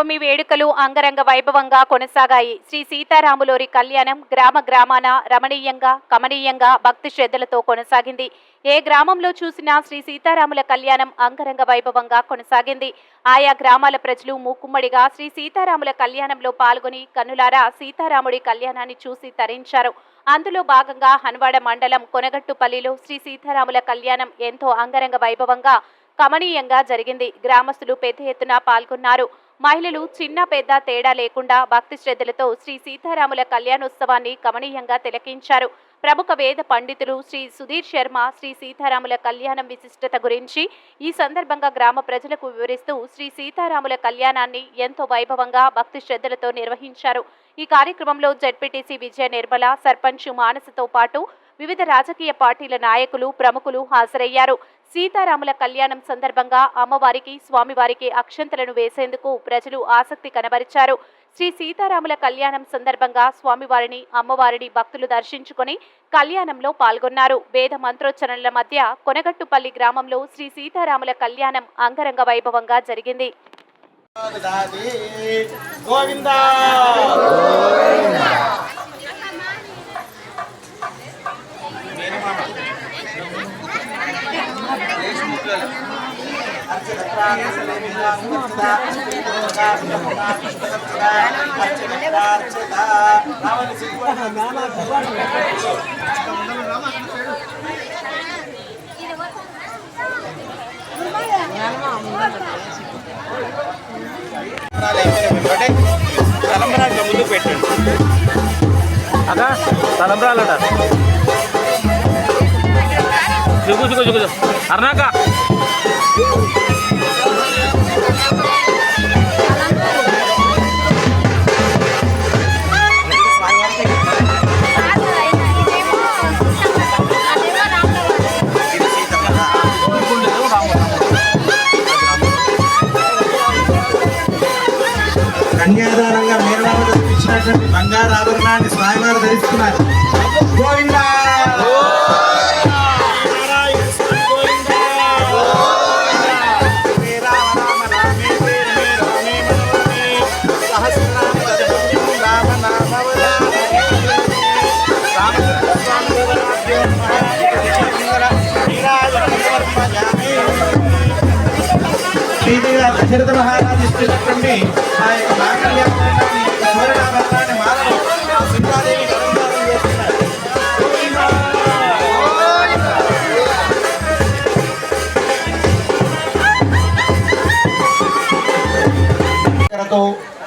నవమి వేడుకలు అంగరంగ వైభవంగా కొనసాగాయి. శ్రీ సీతారాములోరి కళ్యాణం గ్రామాన రమణీయంగా కమనీయంగా భక్తి శ్రద్ధలతో కొనసాగింది. ఏ గ్రామంలో చూసినా శ్రీ సీతారాముల కళ్యాణం అంగరంగ వైభవంగా కొనసాగింది. ఆయా గ్రామాల ప్రజలు మూకుమ్మడిగా శ్రీ సీతారాముల కళ్యాణంలో పాల్గొని కన్నులారా సీతారాముడి కళ్యాణాన్ని చూసి తరించారు. అందులో భాగంగా హన్వాడ మండలం కొనగట్టుపల్లిలో శ్రీ సీతారాముల కళ్యాణం ఎంతో అంగరంగ వైభవంగా కమనీయంగా జరిగింది. గ్రామస్తులు పెద్ద ఎత్తున పాల్గొన్నారు. మహిళలు చిన్న పెద్ద తేడా లేకుండా భక్తి శ్రద్ధలతో శ్రీ సీతారాముల కళ్యాణోత్సవాన్ని కమనీయంగా తిలకించారు. ప్రముఖ వేద పండితులు శ్రీ సుధీర్ శర్మ శ్రీ సీతారాముల కళ్యాణం విశిష్టత గురించి ఈ సందర్భంగా గ్రామ ప్రజలకు వివరిస్తూ శ్రీ సీతారాముల కళ్యాణాన్ని ఎంతో వైభవంగా భక్తి శ్రద్ధలతో నిర్వహించారు. ఈ కార్యక్రమంలో జెడ్పీటీసీ విజయ నిర్మల, సర్పంచ్ మానసతో పాటు వివిధ రాజకీయ పార్టీల నాయకులు, ప్రముఖులు హాజరయ్యారు. సీతారాముల కళ్యాణం సందర్భంగా అమ్మవారికి, స్వామివారికి అక్షంతలను వేసేందుకు ప్రజలు ఆసక్తి కనబరిచారు. శ్రీ సీతారాముల కళ్యాణం సందర్భంగా స్వామివారిని, అమ్మవారిని భక్తులు దర్శించుకుని కళ్యాణంలో పాల్గొన్నారు. వేద మంత్రోచ్చరణల మధ్య కొనగట్టుపల్లి గ్రామంలో శ్రీ సీతారాముల కళ్యాణం అంగరంగ వైభవంగా జరిగింది. తలంబ్రాలు ముందుకు పెట్టండి. అదా తలంబ్రాలట చూగు అర్నాక కన్యాదానంగా మేనమామకు ఇచ్చినటువంటి బంగారు ఆభరణాన్ని స్వామివారు ధరిస్తున్నారు. గోవిందా దశరథ మహారాజు ఇస్తున్నటువంటి ఆ యొక్క మాంగళ్యాన్ని సువర్ణాభరణాన్ని మాలను సీతాదేవి అలంకారం చేస్తున్నారు.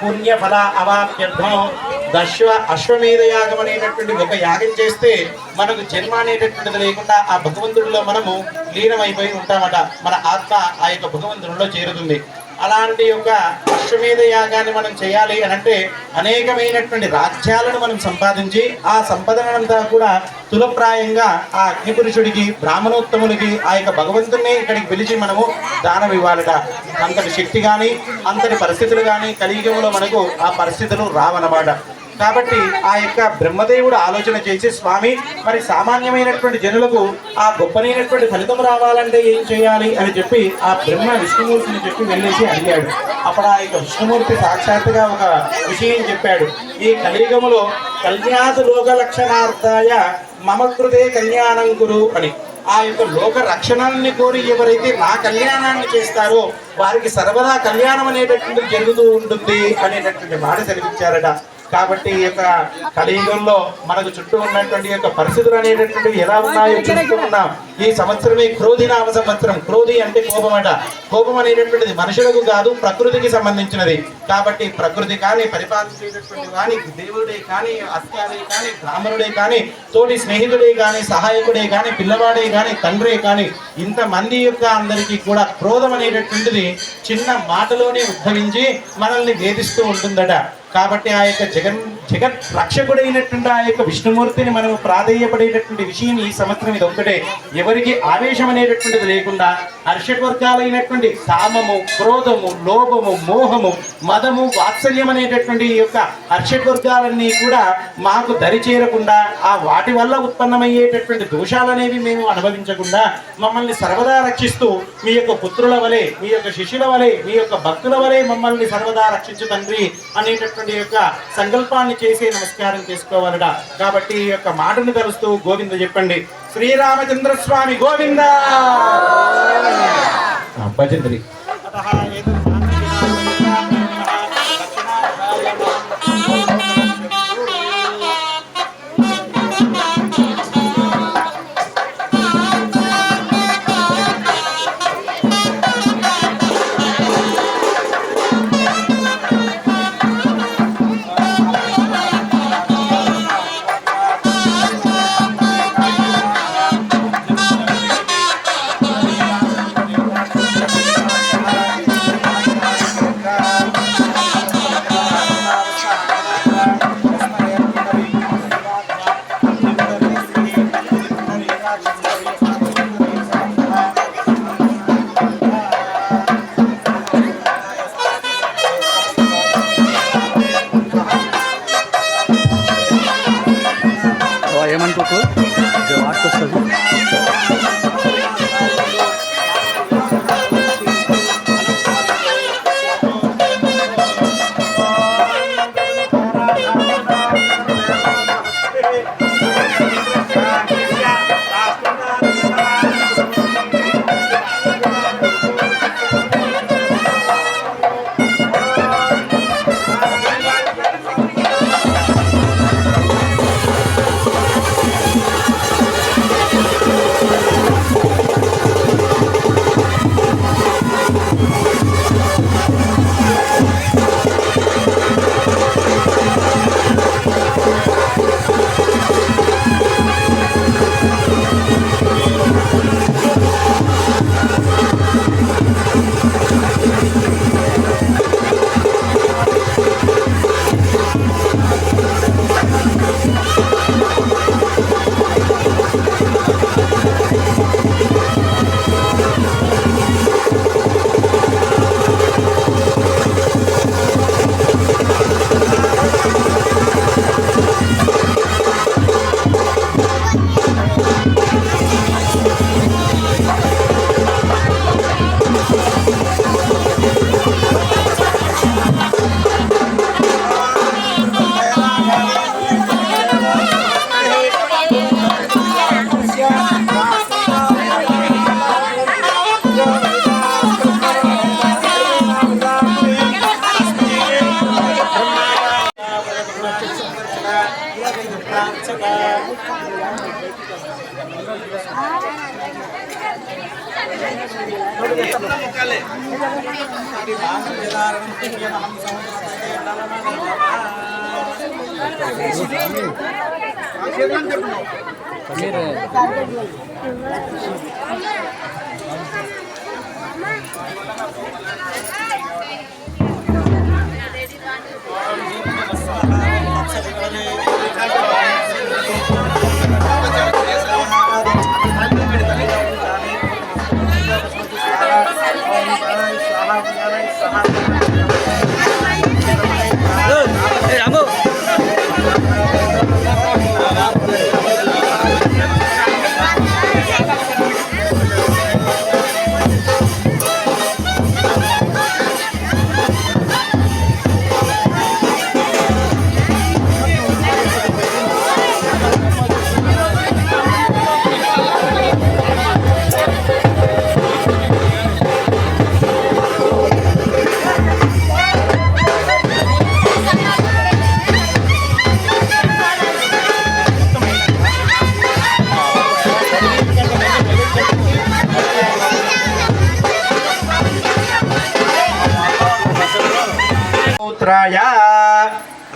పుణ్యఫల అవాప్యర్థం అశ్వమేధ యాగం అనేటటువంటి ఒక యాగం చేస్తే మనకు జన్మ అనేటటువంటిది లేకుండా ఆ భగవంతుడిలో మనము లీనమైపోయి ఉంటామట. మన ఆత్మ ఆ యొక్క భగవంతుడిలో చేరుతుంది. అలాంటి యొక్క అశ్వమేధ యాగాన్ని మనం చేయాలి అని అంటే అనేకమైనటువంటి రాజ్యాలను మనం సంపాదించి ఆ సంపదనంతా కూడా తులప్రాయంగా ఆ అగ్నిపురుషుడికి, బ్రాహ్మణోత్తములకి ఆ యొక్క భగవంతుడిని ఇక్కడికి పిలిచి మనము దానం ఇవ్వాలట. అంతటి శక్తి కానీ అంతటి పరిస్థితులు కానీ కలియుగంలో మనకు ఆ పరిస్థితులు రావన్నమాట. కాబట్టి ఆ యొక్క బ్రహ్మదేవుడు ఆలోచన చేసి, స్వామి మరి సామాన్యమైనటువంటి జనులకు ఆ గొప్పనైనటువంటి ఫలితం రావాలంటే ఏం చేయాలి అని చెప్పి ఆ బ్రహ్మ విష్ణుమూర్తిని చెప్పి వెళ్ళేసి అడిగాడు. అప్పుడు ఆ యొక్క విష్ణుమూర్తి సాక్షాత్తుగా ఒక విషయం చెప్పాడు. ఈ కలియుగములో కళ్యాణ లోక లక్షణార్థాయ మమకృతే కళ్యాణం కురు అని. ఆ యొక్క లోక రక్షణాన్ని కోరి ఎవరైతే నా కళ్యాణాన్ని చేస్తారో వారికి సర్వదా కళ్యాణం అనేటటువంటి జరుగుతూ ఉంటుంది అనేటటువంటి మాట సెలవిచ్చారట. కాబట్టి ఈ యొక్క కలియుగంలో మనకు చుట్టూ ఉన్నటువంటి యొక్క పరిస్థితులు అనేటటువంటివి ఎలా ఉన్నాయో చూస్తున్నాం. ఈ సంవత్సరమే క్రోధి నామ సంవత్సరం. క్రోధి అంటే కోపమట. కోపం అనేటటువంటిది మనుషులకు కాదు, ప్రకృతికి సంబంధించినది. కాబట్టి ప్రకృతి కానీ, పరిపాలించేటటువంటి కానీ, దేవుడే కానీ, అత్యాదే కానీ, బ్రాహ్మణుడే కానీ, తోటి స్నేహితుడే కానీ, సహాయకుడే కానీ, పిల్లవాడే కానీ, తండ్రే కానీ, ఇంతమంది యొక్క అందరికీ కూడా క్రోధం అనేటటువంటిది చిన్న మాటలోనే ఉద్భవించి మనల్ని వేధిస్తూ ఉంటుందట. కాబట్టి ఆ యొక్క జగత్ రక్షకుడైనటువంటి ఆ యొక్క విష్ణుమూర్తిని మనం ప్రాధేయపడేటటువంటి విషయం ఈ సంవత్సరం ఇది ఒక్కటే. ఎవరికి ఆవేశం అనేటటువంటిది లేకుండా హర్షవర్గాలైనటువంటి కామము, క్రోధము, లోభము, మోహము, మదము, వాత్సల్యం అనేటటువంటి ఈ యొక్క హర్షవర్గాలన్నీ కూడా మాకు దరి చేరకుండా ఆ వాటి వల్ల ఉత్పన్నమయ్యేటటువంటి దోషాలనేవి మేము అనుభవించకుండా మమ్మల్ని సర్వదా రక్షిస్తూ మీ యొక్క పుత్రుల వలె, మీ యొక్క శిష్యుల వలె, మీ యొక్క భక్తుల వలె మమ్మల్ని సర్వదా రక్షించు తండ్రి అనేటటువంటి యొక్క సంకల్పాన్ని చేసి నమస్కారం చేసుకోవాలట. కాబట్టి ఈ యొక్క మాటను తలుస్తూ గోవింద చెప్పండి. శ్రీరామచంద్ర స్వామి గోవింద. భజంత్రి ఏమనుకోకు వాటికి వస్తుంది.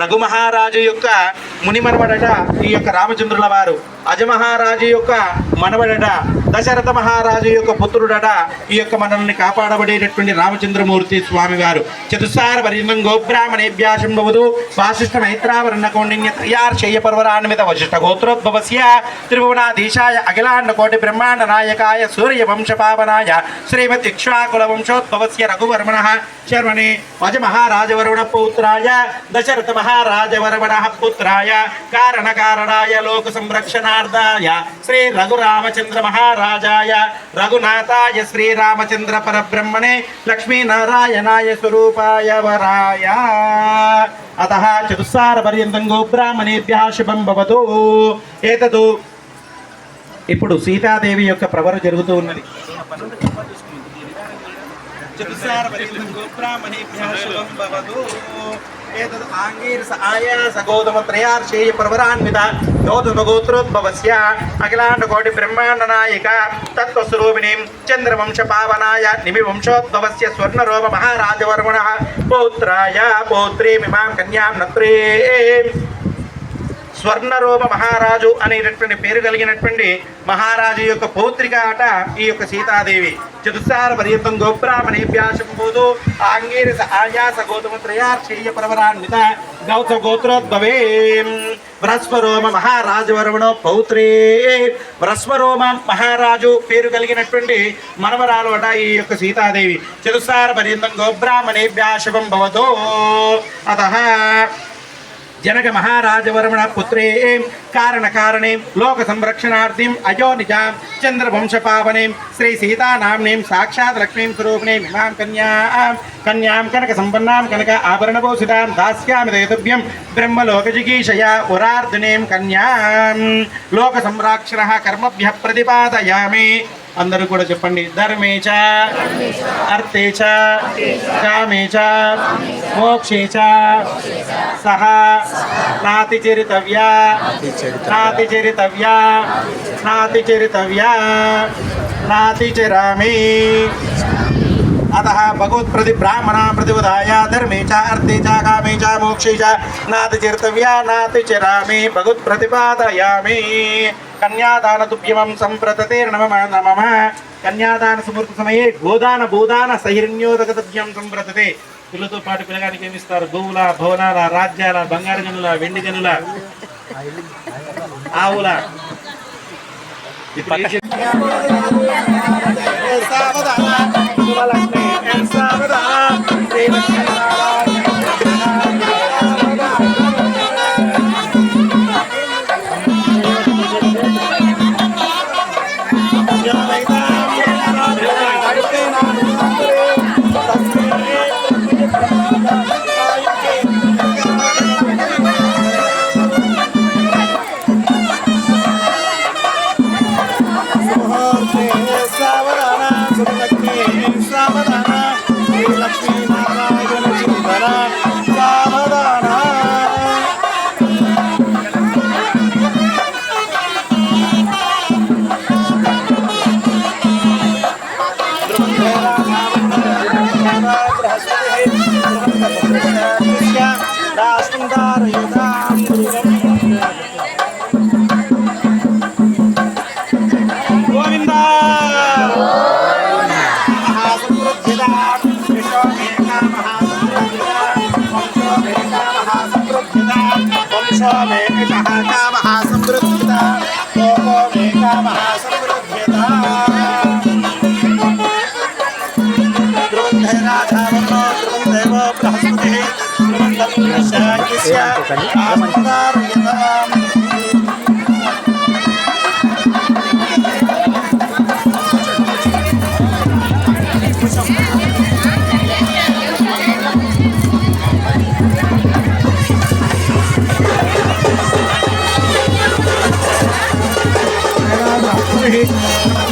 రఘు మహారాజు యొక్క ముని మనవడట ఈ యొక్క రామచంద్రుల వారు. అజమహారాజు యొక్క మనవడట దశరథ మహారాజు యొక్క పుత్రుడట ఈ యొక్క మనల్ని కాపాడబడేటటువంటి రామచంద్రమూర్తి స్వామి వారు. చతుస్సార పర్యంతం గోబ్రాహ్మణేభ్యాశం భవతు వాసిష్ఠ మైత్రావరణ కౌండిన్య త్రయార్షేయ పర్వరాన్విత వశిష్ఠ గోత్రోద్భవస్య త్రిభువనాధీశాయ అఖిలాండ కోటి బ్రహ్మాండ నాయకాయ సూర్య వంశ పావనాయ శ్రీమతి ఇక్ష్వాకుల వంశోద్భవస్య రఘువర్మణ శర్మణే వజ మహారాజవరుణ పుత్రాయ దశరథ మహారాజవరవణ పుత్రాయ కారణకారణాయ లోక సంరక్షణార్థాయ శ్రీ రఘురామచంద్ర మహారాజాయ రఘునాథాయ శ్రీరామచంద్ర పరబ్రహ్మణే లక్ష్మీనారాయణాయ స్వరూపాయ వరాయ. అతః చతుస్సార పర్యంతం గోబ్రాహ్మణేభ్యः శుభం భవతు. ఏతదు ఇప్పుడు సీతాదేవి యొక్క ప్రవర జరుగుతూ ఉన్నది. చతుస్సార పర్యంతం గోబ్రాహ్మణేభ్యः శుభం భవతు. ఏతద్ ఆంగీరస ఆయాస గౌతమ త్రయార్షేయ ప్రవరాన్విత గౌతమగోత్రోద్భవస్య అఖిలాండ కోటి బ్రహ్మాండ నాయక తత్వస్వరూపిణీం చంద్రవంశ పావనాయ నిమివంశోద్భవస్య స్వర్ణరూప మహారాజవర్మణ పౌత్రాయ పౌత్రీమిమాం కన్యాం నత్రే. స్వర్ణరూప మహారాజు అనేటటువంటి పేరు కలిగినటువంటి మహారాజు యొక్క పౌత్రిక అట ఈ యొక్క సీతాదేవి. చతుస్సార పర్యంతం గోబ్రాహ్మణేభ్యాశం భూతు ఆంగీరస ఆయాస గౌతమ త్రయార్షేయ ప్రవరాన్విత గౌత గోత్రోద్భవే వ్రస్వరోమ మహారాజవర్మణో పౌత్రే. వ్రస్వరోమ మహారాజు పేరు కలిగినటువంటి మనవరాలు అట ఈ యొక్క సీతాదేవి. చతుస్సార పర్యంతం గోబ్రాహ్మణేభ్యాశం భవతు. అతః జనక మహారాజవర్మణ పుత్రే కారణకారణే లోక సంరక్షణార్థం అయోనిజాం చంద్రవంశ పావనేం శ్రీ సీతానామ్నీం సాక్షాత్ లక్ష్మీం స్వరూపిణీం ఇమాం కన్యాం కనక సంపన్నాం కనక ఆభరణభూషితాం దాస్యామి దైతవ్యం బ్రహ్మలోకజిగీషయా వరార్ధనేం కన్యాం లోక సంరక్షణ కర్మభ్య ప్రతిపాదయామి. అందరూ కూడా చెప్పండి. ధర్మే చ అర్థే చ కామే చ మోక్షే చ సహ నాతిచరితవ్యా నాతిచరితవ్యా నాతిచరితవ్యా నాతిచరామి. అతః భగవత్ప్రతి బ్రాహ్మణా ప్రతిపదాయ ధర్మే చ అర్థే చ కామే చ మోక్షే చ నాతిచరితవ్యా నాతిచరామి భగవత్ప్రతిపాదయామి. కన్యాదాన తుభ్యమం సంప్రతతే నమః నమః. కన్యాదాన సమృద్ధ సమయే గోదాన భూదాన సహిర్ణ్యోదక తుభ్యం సంప్రతతే. పిల్లతో పాటు పిల్లగానికి ఏమిస్తారు? గోవుల, భవనాల, రాజ్యాల, బంగారు గనుల, వెండి గనుల, ఆవుల.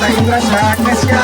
Indra Shakya